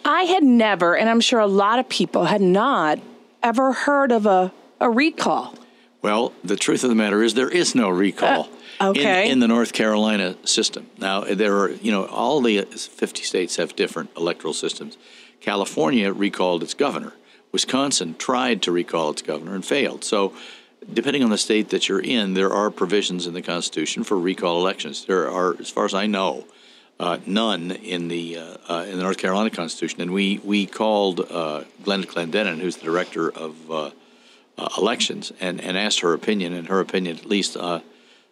I had never, and I'm sure a lot of people had not, ever heard of a recall. Well, the truth of the matter is there is no recall in the North Carolina system. Now, there are, all the 50 states have different electoral systems. California recalled its governor. Wisconsin tried to recall its governor and failed. So depending on the state that you're in, there are provisions in the Constitution for recall elections. There are, as far as I know, none in the North Carolina Constitution. And we called Glenda Clendenin, who's the director of elections, and asked her opinion. And her opinion, at least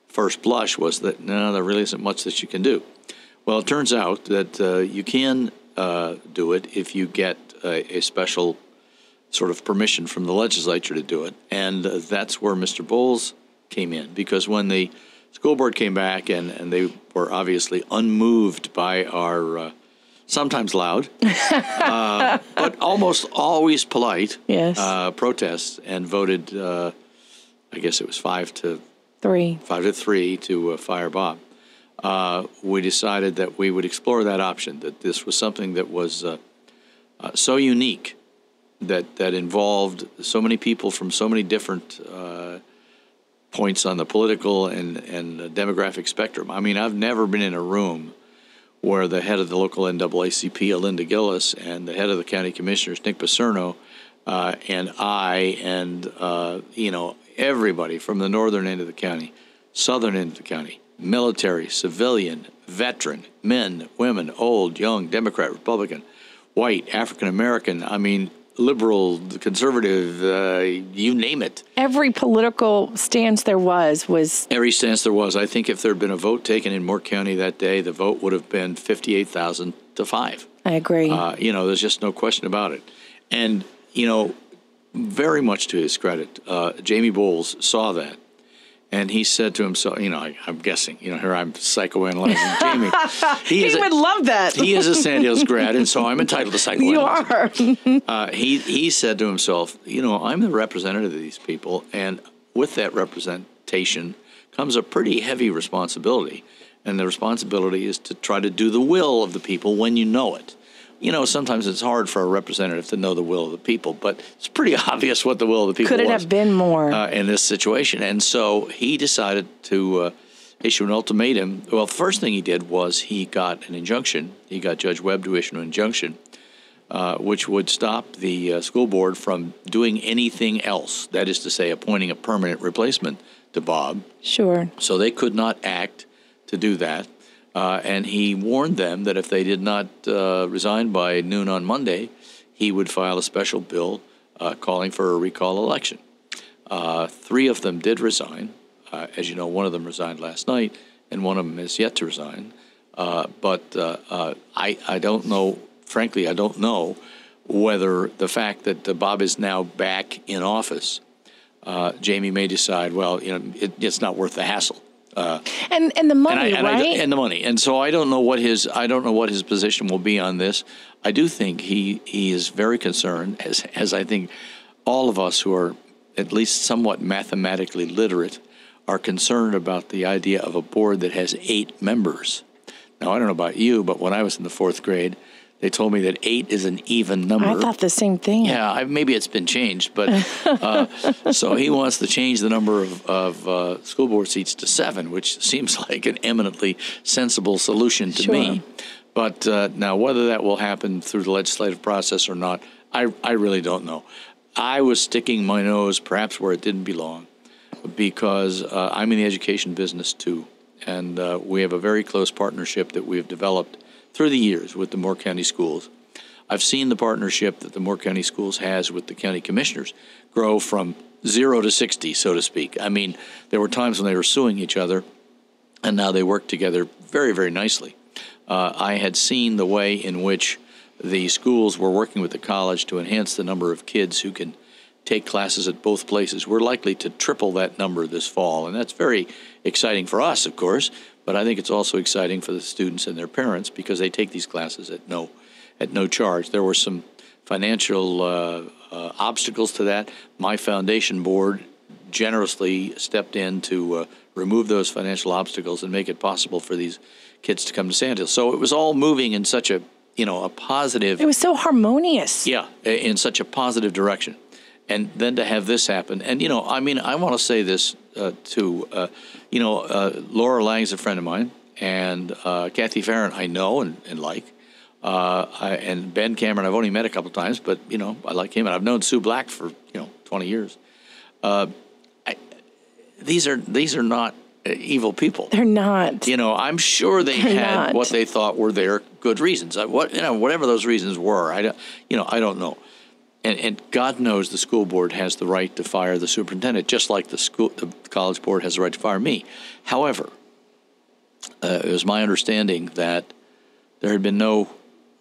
first blush, was that no, there really isn't much that you can do. Well, it turns out that you can do it if you get a special sort of permission from the legislature to do it. And that's where Mr. Bowles came in, because when the school board came back and they were obviously unmoved by our sometimes loud, but almost always polite protests, and voted, I guess it was 5-3 to fire Bob. We decided that we would explore that option, that this was something that was so unique, that involved so many people from so many different points on the political and demographic spectrum. I mean, I've never been in a room where the head of the local NAACP, Alinda Gillis, and the head of the county commissioners, Nick Pacerno, and I, and everybody from the northern end of the county, southern end of the county, military, civilian, veteran, men, women, old, young, Democrat, Republican, white, African American, I mean, liberal, conservative, you name it. Every political stance there was. Every stance there was. I think if there had been a vote taken in Moore County that day, the vote would have been 58,000 to 5. I agree. There's just no question about it. And, very much to his credit, Jamie Bowles saw that. And he said to himself, I'm guessing, here I'm psychoanalyzing Jamie. He would love that. He is a San Diego grad, and so I'm entitled to psychoanalyze. You are. He said to himself, I'm the representative of these people, and with that representation comes a pretty heavy responsibility. And the responsibility is to try to do the will of the people when you know it. Sometimes it's hard for a representative to know the will of the people, but it's pretty obvious what the will of the people was. Could it have been more? In this situation? And so he decided to issue an ultimatum. Well, the first thing he did was he got an injunction. He got Judge Webb to issue an injunction, which would stop the school board from doing anything else. That is to say, appointing a permanent replacement to Bob. Sure. So they could not act to do that. And he warned them that if they did not resign by noon on Monday, he would file a special bill calling for a recall election. 3 of them did resign. As you know, one of them resigned last night, and one of them is yet to resign. But I don't know, frankly, I don't know whether the fact that Bob is now back in office, Jamie may decide, well, it's not worth the hassle. And the money, right? And the money. And so I don't know what his position will be on this. I do think he is very concerned, as I think all of us who are at least somewhat mathematically literate are concerned about the idea of a board that has 8 members. Now, I don't know about you, but when I was in the 4th grade, they told me that 8 is an even number. I thought the same thing. Yeah, maybe it's been changed, but so he wants to change the number of school board seats to 7, which seems like an eminently sensible solution to me. But now, whether that will happen through the legislative process or not, I really don't know. I was sticking my nose perhaps where it didn't belong, because I'm in the education business too, and we have a very close partnership that we have developed through the years with the Moore County Schools. I've seen the partnership that the Moore County Schools has with the county commissioners grow from 0 to 60, so to speak. I mean, there were times when they were suing each other, and now they work together very, very nicely. I had seen the way in which the schools were working with the college to enhance the number of kids who can take classes at both places. We're likely to triple that number this fall, and that's very exciting for us, of course, but I think it's also exciting for the students and their parents because they take these classes at no charge. There were some financial obstacles to that. My foundation board generously stepped in to remove those financial obstacles and make it possible for these kids to come to Sand Hill. So it was all moving in such a a positive. It was so harmonious. Yeah, in such a positive direction. And then to have this happen. And, I want to say this too. Laura Lang's a friend of mine, and Kathy Farron I know and like. And Ben Cameron I've only met a couple times, but, I like him. And I've known Sue Black for, 20 years. These are not evil people. They're not. I'm sure they had what they thought were their good reasons. Whatever those reasons were, I don't know. And God knows the school board has the right to fire the superintendent, just like the college board has the right to fire me. However, it was my understanding that there had been no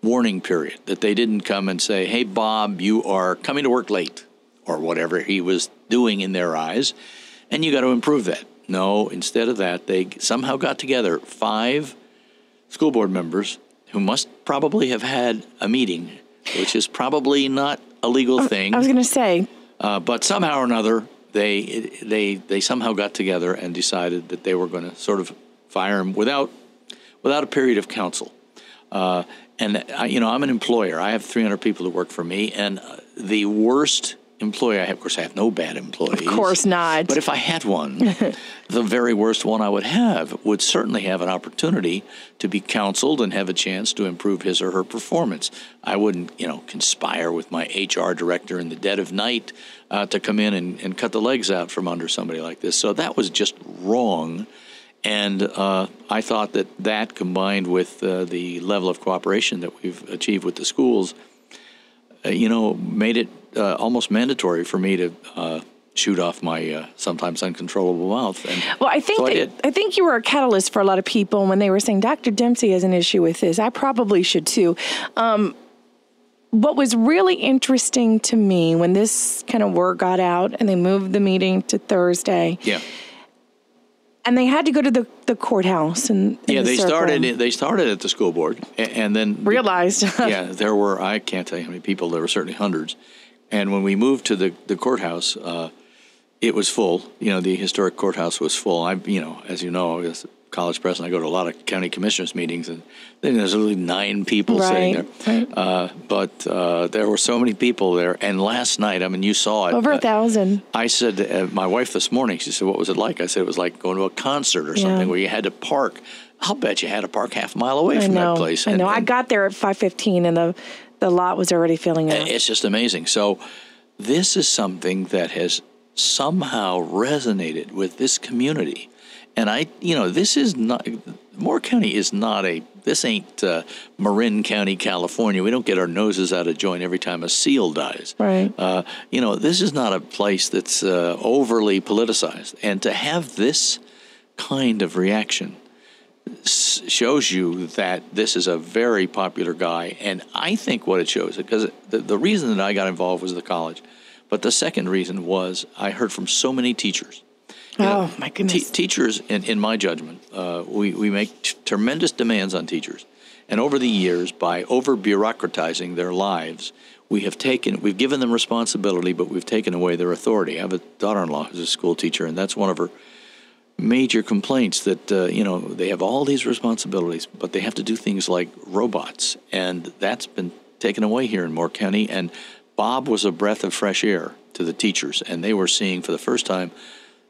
warning period, that they didn't come and say, hey, Bob, you are coming to work late, or whatever he was doing in their eyes, and you got to improve that. No, instead of that, they somehow got together 5 school board members who must probably have had a meeting, which is probably not a legal thing. I was going to say. But somehow or another, they somehow got together and decided that they were going to sort of fire him without a period of counsel. I'm an employer. I have 300 people that work for me, and the worst employee I have, of course, I have no bad employees. Of course not. But if I had one, the very worst one I would have would certainly have an opportunity to be counseled and have a chance to improve his or her performance. I wouldn't, conspire with my HR director in the dead of night to come in and cut the legs out from under somebody like this. So that was just wrong. And I thought that combined with the level of cooperation that we've achieved with the schools, made it almost mandatory for me to shoot off my sometimes uncontrollable mouth. And well, I think you were a catalyst for a lot of people when they were saying Dr. Dempsey has an issue with this. I probably should too. What was really interesting to me when this kind of word got out and they moved the meeting to Thursday. Yeah. And they had to go to the courthouse and they started at the school board and then realized. There were, I can't tell you how many people, there were certainly hundreds. And when we moved to the courthouse, it was full. The historic courthouse was full. As you know, as a college president, I go to a lot of county commissioners meetings, and then there's only 9 people sitting there. Right. But there were so many people there. And last night, you saw it. Over 1,000. I said to my wife this morning, she said, what was it like? I said, it was like going to a concert or something where you had to park. I'll bet you had to park half a mile away from that place. I know. I got there at 5:15 and the lot was already filling up. It's just amazing. So this is something that has somehow resonated with this community. And this is not, Moore County is not this ain't Marin County, California. We don't get our noses out of joint every time a seal dies. Right. This is not a place that's overly politicized. And to have this kind of reaction shows you that this is a very popular guy. And I think what it shows, because the reason that I got involved was the college, but the second reason was I heard from so many teachers. My goodness. Teachers, in my judgment, we make tremendous demands on teachers. And over the years, by over-bureaucratizing their lives, we've given them responsibility, but we've taken away their authority. I have a daughter-in-law who's a school teacher, and that's one of her major complaints, that they have all these responsibilities, but they have to do things like robots, and that's been taken away here in Moore County. And Bob was a breath of fresh air to the teachers, and they were seeing for the first time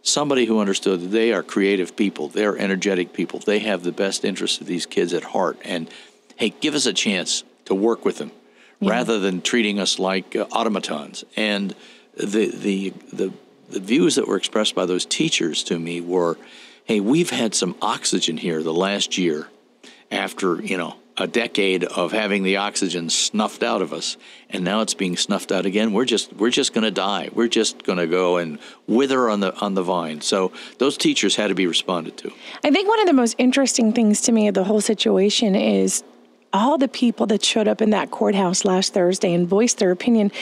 somebody who understood that they are creative people, they're energetic people, they have the best interests of these kids at heart, and hey, give us a chance to work with them rather than treating us like automatons. And the views that were expressed by those teachers to me were, hey, we've had some oxygen here the last year after, a decade of having the oxygen snuffed out of us, and now it's being snuffed out again. We're just going to die. We're just going to go and wither on the vine. So those teachers had to be responded to. I think one of the most interesting things to me of the whole situation is all the people that showed up in that courthouse last Thursday and voiced their opinion,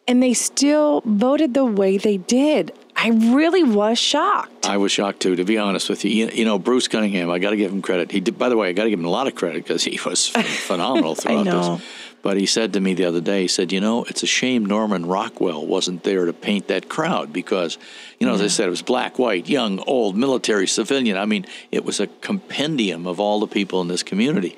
and they still voted the way they did. I really was shocked. I was shocked, too, to be honest with you. Bruce Cunningham, I got to give him credit. By the way, I got to give him a lot of credit because he was phenomenal throughout this. But he said to me the other day, he said, it's a shame Norman Rockwell wasn't there to paint that crowd because, as I said, it was black, white, young, old, military, civilian. It was a compendium of all the people in this community.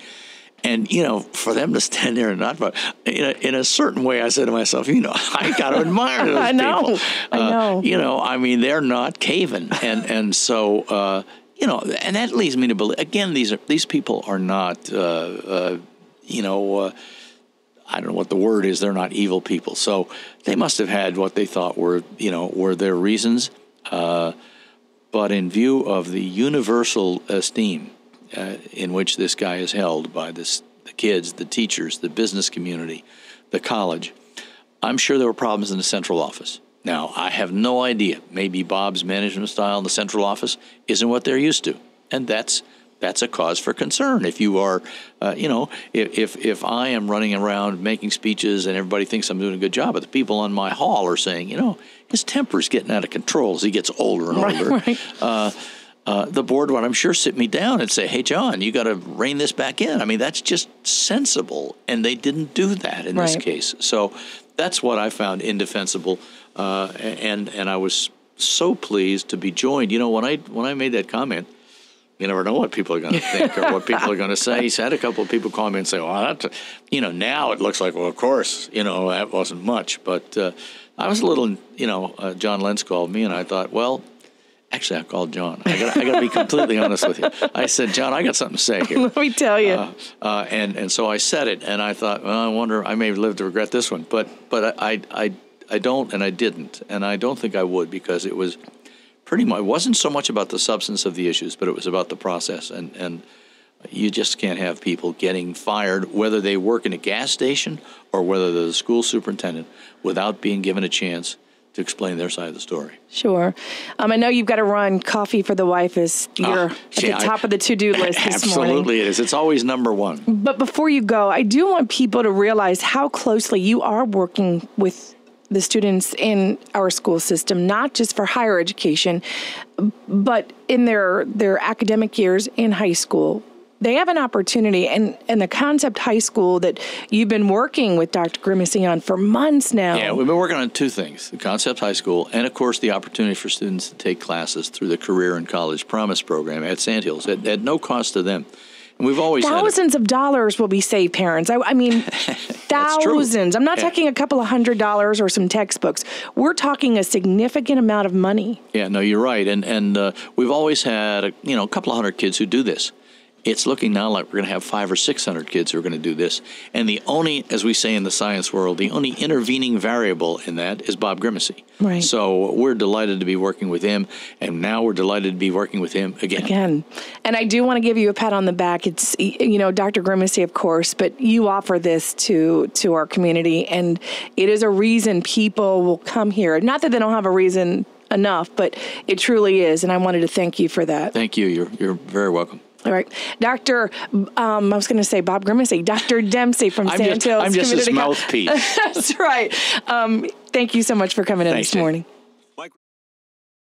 And, for them to stand there and not vote, in a certain way, I said to myself, I got to admire those people. I know. I mean, they're not caving. And so, and that leads me to believe, again, these people are not, I don't know what the word is. They're not evil people. So they must have had what they thought were their reasons. But in view of the universal esteem in which this guy is held by the kids, the teachers, the business community, the college, I'm sure there were problems in the central office. Now, I have no idea. Maybe Bob's management style in the central office isn't what they're used to. And that's a cause for concern. If you are, if I am running around making speeches and everybody thinks I'm doing a good job, but the people on my hall are saying, his temper's getting out of control as he gets older and older. Right. The board would, I'm sure, sit me down and say, hey, John, you got to rein this back in. I mean, that's just sensible. And they didn't do that in this case. So that's what I found indefensible. And I was so pleased to be joined. When I made that comment, you never know what people are going to think or what people are going to say. He's had a couple of people call me and say, well, now it looks like, well, of course, that wasn't much. But I was a little, John Lentz called me, and I thought, well, actually, I called John. I got to be completely honest with you. I said, John, I got something to say here. Let me tell you. And so I said it, and I thought, well, I wonder, I may live to regret this one. But I don't, and I didn't. And I don't think I would, because it was pretty much, it wasn't so much about the substance of the issues, but it was about the process. And you just can't have people getting fired, whether they work in a gas station or whether they're the school superintendent, without being given a chance to explain their side of the story. Sure. I know you've got to run. Coffee for the wife is at the top of the to-do list this morning. Absolutely it is. It's always number one. But before you go, I do want people to realize how closely you are working with the students in our school system, not just for higher education, but in their academic years in high school. They have an opportunity, and the Concept High School that you've been working with Dr. Grimacy on for months now. Yeah, we've been working on two things, the Concept High School and, of course, the opportunity for students to take classes through the Career and College Promise program at Sandhills at no cost to them. And we've always thousands of dollars will be saved, parents. I mean, thousands. I'm not talking a couple of $100s or some textbooks. We're talking a significant amount of money. Yeah, no, you're right. And we've always had a couple of hundred kids who do this. It's looking now like we're going to have 500 or 600 kids who are going to do this. And the only, as we say in the science world, the only intervening variable in that is Bob Grimacy. Right. So we're delighted to be working with him, and now we're delighted to be working with him again. And I do want to give you a pat on the back. It's, Dr. Grimacy, of course, but you offer this to our community, and it is a reason people will come here. Not that they don't have a reason enough, but it truly is, and I wanted to thank you for that. Thank you. You're very welcome. All right. Dr. I was going to say Bob Grimacy, Dr. Dempsey from Sandhills I'm just Community his mouthpiece. That's right. Thank you so much for coming in this morning.